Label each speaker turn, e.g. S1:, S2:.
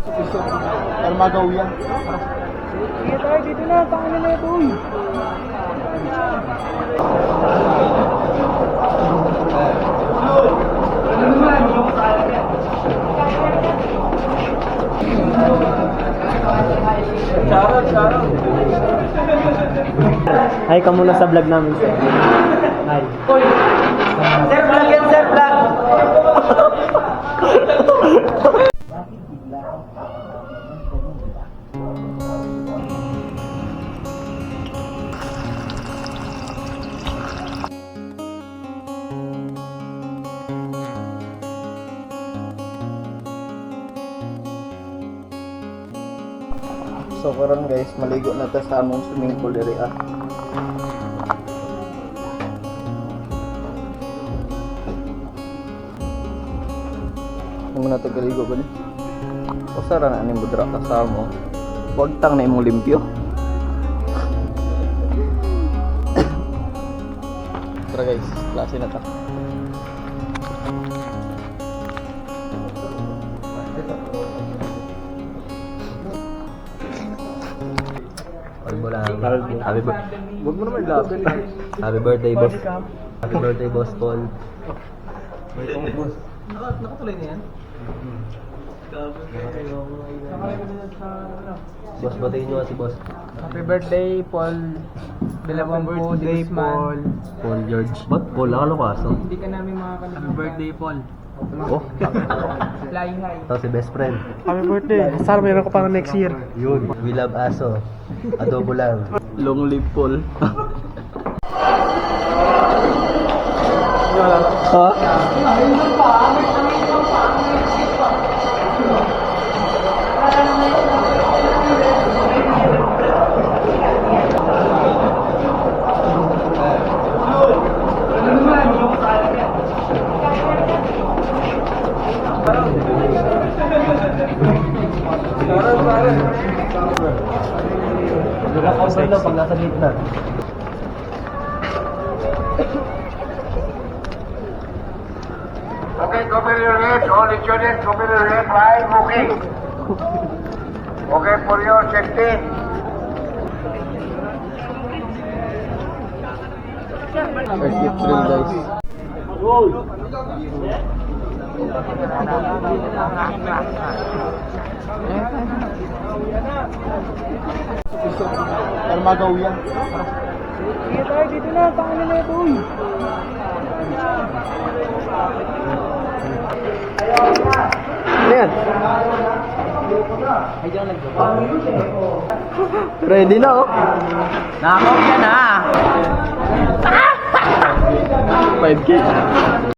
S1: Para magaw yan.
S2: Sige tayo, dito na. Tangan na ito.
S3: Hi ka muna sa vlog namin, sir. Hi.
S2: Sir, vlog yan, sir, vlog.
S1: So karon guys, maligo na ta sa among swimming pool diri ah. Imo na tagaligo ba ni? Usara na ning budra ka sa amo. Wag tang na imong limpyo. Tara guys, klase na ta.
S3: Happy birthday. Huwag mo naman lapit. Happy birthday, boss. Happy birthday, boss Paul.
S1: Boss. Nakatuloy na yan?
S3: Boss, batiin nyo si boss.
S2: Happy birthday, Paul. Happy birthday, Paul.
S3: Paul George. Ba't Paul? Nakalo ka so?
S2: Hindi ka namin makakalimutan. Happy birthday, Paul.
S3: Oh.
S2: Flying high.
S3: Ito si best friend.
S2: Happy birthday. Sana mayroon ko pang next year.
S3: Yun. We love aso. Adobo lang.
S1: Long live Paul.
S3: Ha? Pag nasa gitna.
S4: Okay, cover your head. All the children, cover your head. Right, okay. Okay, for your safety.
S1: Earthquake drill guys. Para magaw yan.
S2: Sige tayo, dito na. Tangan na ito.
S3: Ano yan? Ready na oh.
S2: Nakaw yan ah.
S1: 5K.